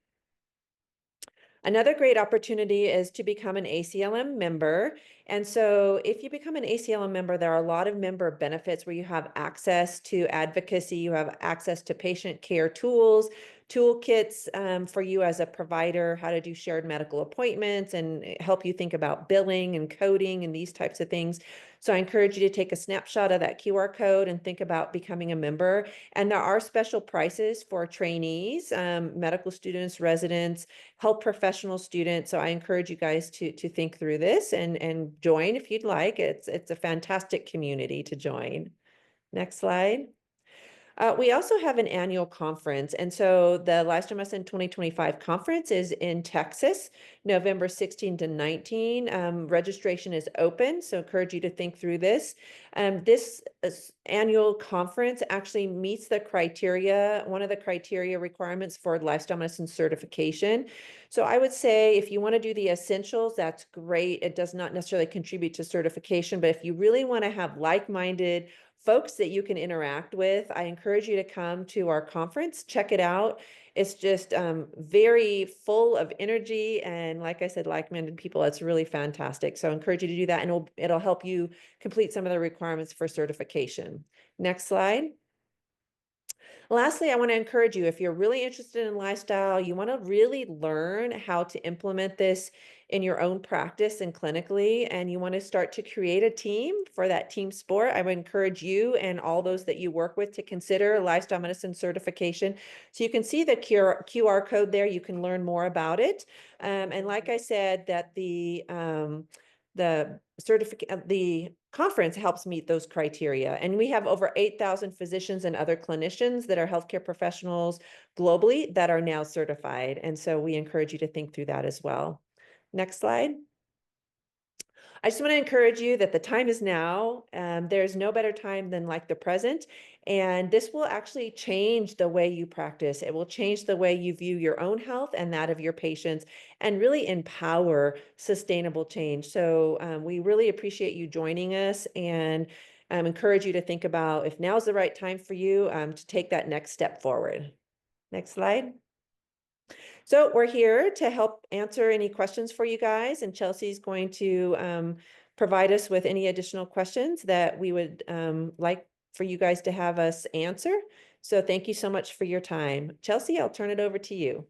Another great opportunity is to become an ACLM member. And so if you become an ACLM member, there are a lot of member benefits where you have access to advocacy, you have access to patient care tools, toolkits for you as a provider, how to do shared medical appointments and help you think about billing and coding and these types of things. So I encourage you to take a snapshot of that QR code and think about becoming a member. And there are special prices for trainees, medical students, residents, health professional students. So I encourage you guys to think through this and join if you'd like. It's a fantastic community to join. Next slide. We also have an annual conference. And so the Lifestyle Medicine 2025 conference is in Texas, November 16 to 19. Registration is open, so encourage you to think through this. This annual conference actually meets the criteria, one of the criteria requirements for lifestyle medicine certification. So I would say if you want to do the essentials, that's great. It does not necessarily contribute to certification, but if you really want to have like-minded folks that you can interact with, I encourage you to come to our conference, check it out. It's just very full of energy. And like I said, like-minded people, it's really fantastic. So I encourage you to do that, and it'll help you complete some of the requirements for certification. Next slide. Lastly, I want to encourage you, if you're really interested in lifestyle, you want to really learn how to implement this in your own practice and clinically, and you want to start to create a team for that team sport, I would encourage you and all those that you work with to consider lifestyle medicine certification. So you can see the QR code there. You can learn more about it. And like I said, that the conference helps meet those criteria. And we have over 8,000 physicians and other clinicians that are healthcare professionals globally that are now certified. And so we encourage you to think through that as well. Next slide. I just want to encourage you that the time is now. There's no better time than like the present. And this will actually change the way you practice. It will change the way you view your own health and that of your patients, and really empower sustainable change. So we really appreciate you joining us, and encourage you to think about if now's the right time for you to take that next step forward. Next slide. So we're here to help answer any questions for you guys, and Chelsea's going to provide us with any additional questions that we would like for you guys to have us answer. So thank you so much for your time. Chelsea, I'll turn it over to you.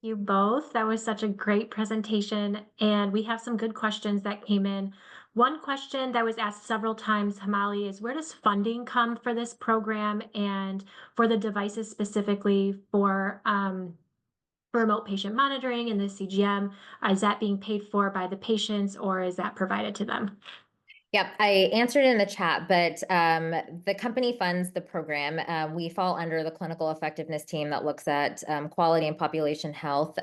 You both. That was such a great presentation, and we have some good questions that came in. One question that was asked several times, Hemalee, is where does funding come for this program and for the devices specifically for remote patient monitoring and the CGM? Is that being paid for by the patients, or is that provided to them? Yep, I answered in the chat, but the company funds the program. We fall under the clinical effectiveness team that looks at quality and population health.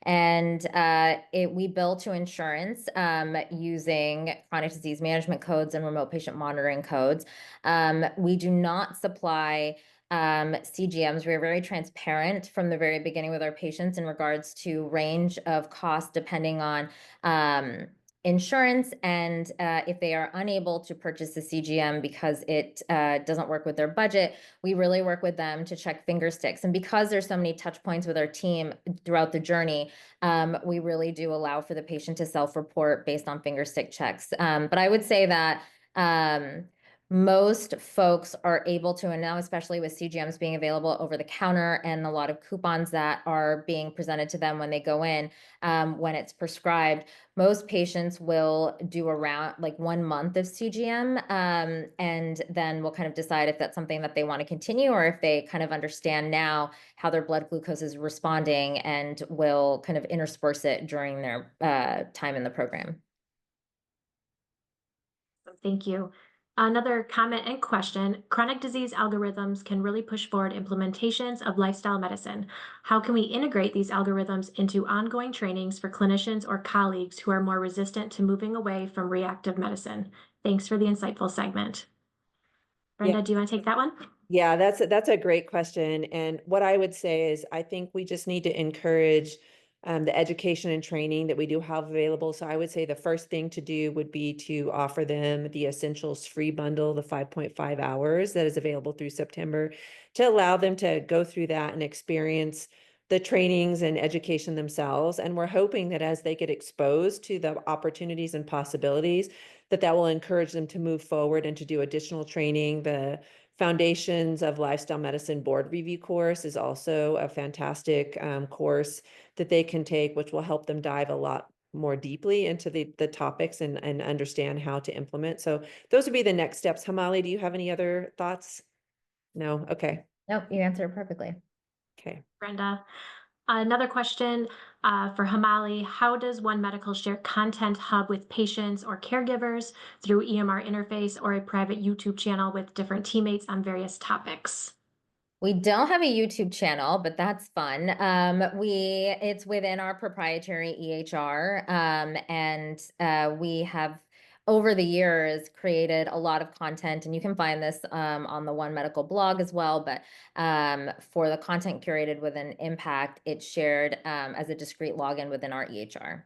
We bill to insurance using chronic disease management codes and remote patient monitoring codes. We do not supply CGMs. We are very transparent from the very beginning with our patients in regards to range of cost depending on insurance, and if they are unable to purchase the CGM because it doesn't work with their budget, we really work with them to check finger sticks. And because there's so many touch points with our team throughout the journey, we really do allow for the patient to self-report based on finger stick checks. But I would say that most folks are able to, and now especially with CGMs being available over the counter and a lot of coupons that are being presented to them when they go in, when it's prescribed, most patients will do around like 1 month of CGM, and then we'll kind of decide if that's something that they want to continue, or if they kind of understand now how their blood glucose is responding and will kind of intersperse it during their time in the program. Thank you. Another comment and question: chronic disease algorithms can really push forward implementations of lifestyle medicine. How can we integrate these algorithms into ongoing trainings for clinicians or colleagues who are more resistant to moving away from reactive medicine? Thanks for the insightful segment. Brenda, do you want to take that one? Yeah, that's a great question. And what I would say is I think we just need to encourage the education and training that we do have available. So I would say the first thing to do would be to offer them the Essentials free bundle, the 5.5 hours that is available through September, to allow them to go through that and experience the trainings and education themselves. And we're hoping that as they get exposed to the opportunities and possibilities, that will encourage them to move forward and to do additional training. The Foundations of Lifestyle Medicine board review course is also a fantastic course that they can take, which will help them dive a lot more deeply into the topics and understand how to implement. So those would be the next steps. Hemalee, do you have any other thoughts? No? Okay. Nope, you answered perfectly. Okay. Brenda. Another question for Hemalee: how does One Medical share content hub with patients or caregivers through EMR interface or a private YouTube channel with different teammates on various topics? We don't have a YouTube channel, but that's fun. It's within our proprietary EHR, and we have over the years created a lot of content, and you can find this on the One Medical blog as well. But for the content curated within Impact, it's shared as a discrete login within our EHR.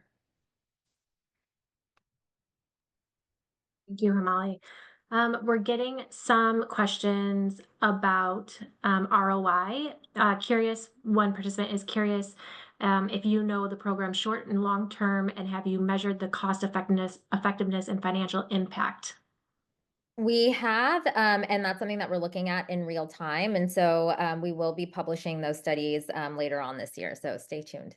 Thank you, Hemalee. We're getting some questions about ROI. One participant is curious if you know the program short and long term, and have you measured the cost effectiveness and financial impact? We have, and that's something that we're looking at in real time. And so we will be publishing those studies later on this year. So stay tuned.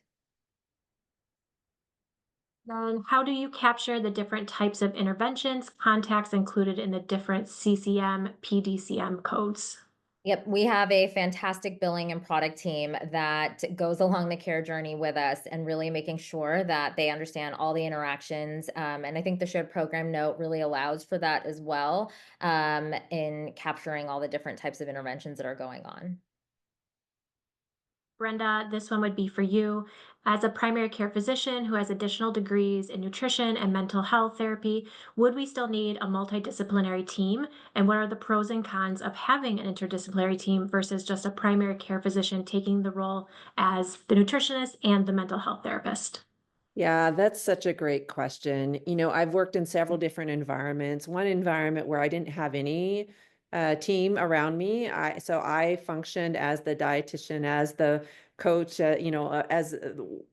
Then, how do you capture the different types of interventions, contacts included in the different CCM, PDCM codes? Yep, we have a fantastic billing and product team that goes along the care journey with us and really making sure that they understand all the interactions. And I think the shared program note really allows for that as well, in capturing all the different types of interventions that are going on. Brenda, this one would be for you. As a primary care physician who has additional degrees in nutrition and mental health therapy, would we still need a multidisciplinary team? And what are the pros and cons of having an interdisciplinary team versus just a primary care physician taking the role as the nutritionist and the mental health therapist? Yeah, that's such a great question. I've worked in several different environments. One environment where I didn't have any team around me. So I functioned as the dietitian, as the coach, as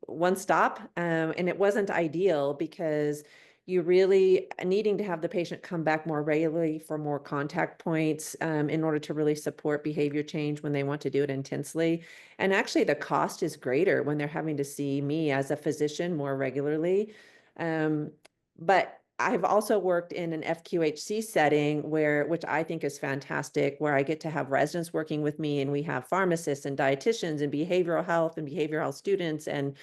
one stop. And it wasn't ideal because you really needing to have the patient come back more regularly for more contact points in order to really support behavior change when they want to do it intensely. And actually, the cost is greater when they're having to see me as a physician more regularly. But I've also worked in an FQHC setting which I think is fantastic, where I get to have residents working with me, and we have pharmacists and dietitians and behavioral health students, and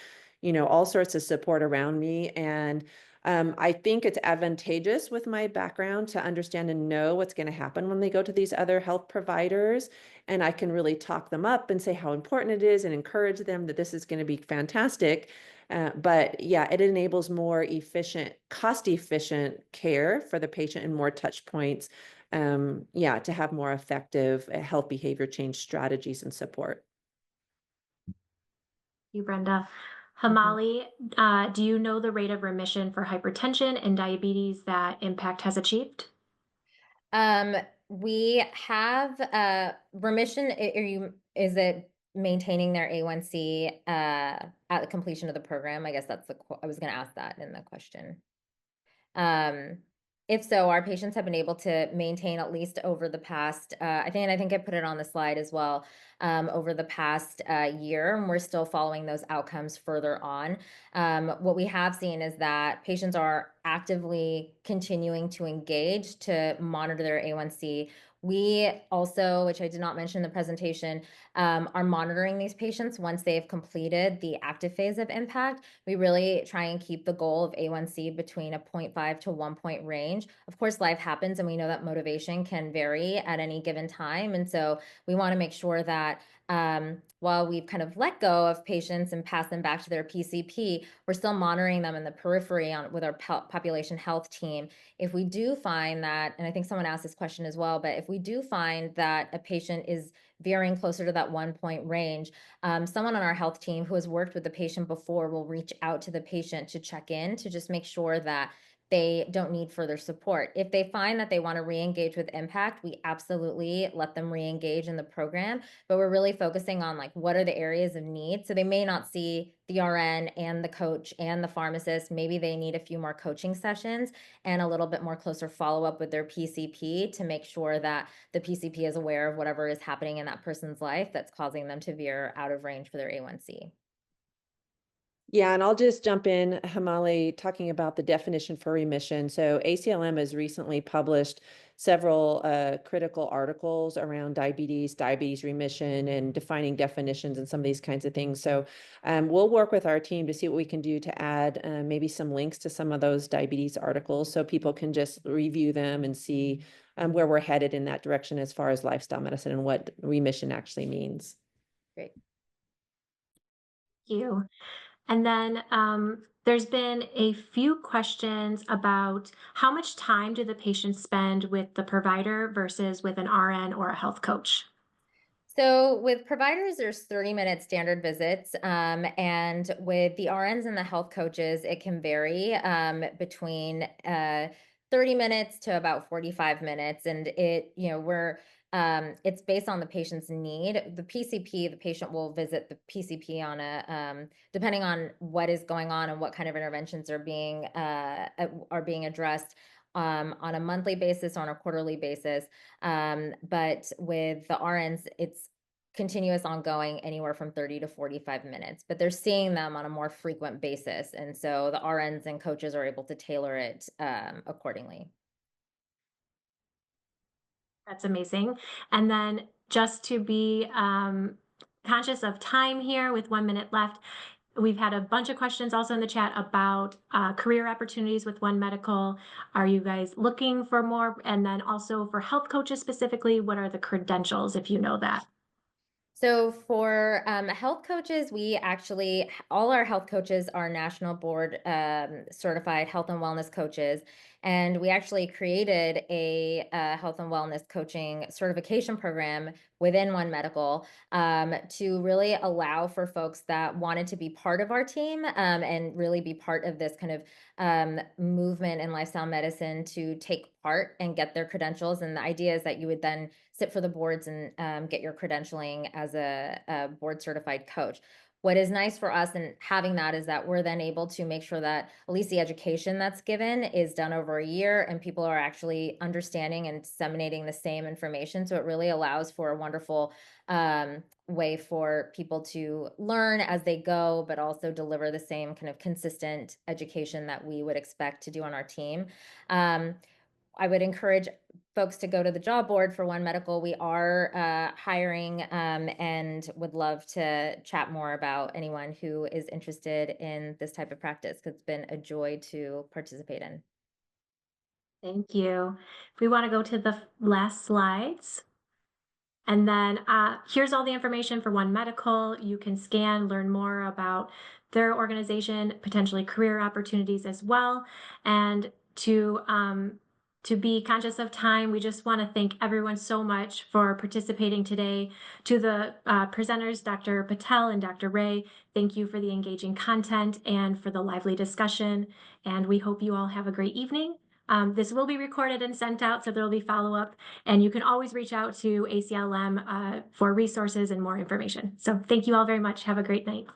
all sorts of support around me. And I think it's advantageous with my background to understand and know what's going to happen when they go to these other health providers. And I can really talk them up and say how important it is and encourage them that this is going to be fantastic. But yeah, it enables more cost-efficient care for the patient and more touch points. To have more effective health behavior change strategies and support. You, Brenda. Mhm. Hemalee, do you know the rate of remission for hypertension and diabetes that Impact has achieved? We have remission. Is it maintaining their A1C at the completion of the program? I guess that's I was going to ask that in the question. Um, if so, our patients have been able to maintain at least over the past, I think I put it on the slide as well, over the past year, and we're still following those outcomes further on. What we have seen is that patients are actively continuing to engage to monitor their A1C. We also, which I did not mention in the presentation, are monitoring these patients once they've completed the active phase of Impact. We really try and keep the goal of A1C between a 0.5 to 1 point range. Of course, life happens, and we know that motivation can vary at any given time. And so we want to make sure that while we've kind of let go of patients and pass them back to their PCP, we're still monitoring them in the periphery with our population health team. If we do find that, and I think someone asked this question as well, but if we do find that a patient is veering closer to that 1 point range, someone on our health team who has worked with the patient before will reach out to the patient to check in to just make sure that they don't need further support. If they find that they want to re-engage with Impact, we absolutely let them re-engage in the program, but we're really focusing on like what are the areas of need. So they may not see the RN and the coach and the pharmacist. Maybe they need a few more coaching sessions and a little bit more closer follow-up with their PCP to make sure that the PCP is aware of whatever is happening in that person's life that's causing them to veer out of range for their A1C. Yeah, and I'll just jump in, Hemalee, talking about the definition for remission. So ACLM has recently published several critical articles around diabetes remission, and defining definitions and some of these kinds of things. So we'll work with our team to see what we can do to add maybe some links to some of those diabetes articles so people can just review them and see where we're headed in that direction as far as lifestyle medicine and what remission actually means. Great. Thank you. And then there's been a few questions about how much time do the patients spend with the provider versus with an RN or a health coach? So with providers, there's 30-minute standard visits, and with the RNs and the health coaches, it can vary between 30 minutes to about 45 minutes, and it's based on the patient's need. The PCP, the patient will visit the PCP on depending on what is going on and what kind of interventions are being addressed on a monthly basis or on a quarterly basis. But with the RNs, it's continuous ongoing, anywhere from 30 to 45 minutes, but they're seeing them on a more frequent basis. And so the RNs and coaches are able to tailor it accordingly. That's amazing. And then just to be conscious of time here with 1 minute left, we've had a bunch of questions also in the chat about career opportunities with One Medical. Are you guys looking for more? And then also for health coaches specifically, what are the credentials, if you know that? So for health coaches, all our health coaches are national board certified health and wellness coaches. And we actually created a health and wellness coaching certification program within One Medical to really allow for folks that wanted to be part of our team and really be part of this kind of movement in lifestyle medicine to take part and get their credentials. And the idea is that you would then sit for the boards and get your credentialing as a board certified coach. What is nice for us in having that is that we're then able to make sure that at least the education that's given is done over a year and people are actually understanding and disseminating the same information. So it really allows for a wonderful way for people to learn as they go, but also deliver the same kind of consistent education that we would expect to do on our team. I would encourage folks to go to the job board for One Medical. We are hiring and would love to chat more about anyone who is interested in this type of practice, because it's been a joy to participate in. Thank you. If we want to go to the last slides. And then here's all the information for One Medical. You can scan, learn more about their organization, potentially career opportunities as well. And to be conscious of time, we just want to thank everyone so much for participating today. To the presenters, Dr. Patel and Dr. Rea, thank you for the engaging content and for the lively discussion. And we hope you all have a great evening. This will be recorded and sent out, so there will be follow-up, and you can always reach out to ACLM for resources and more information. So thank you all very much. Have a great night.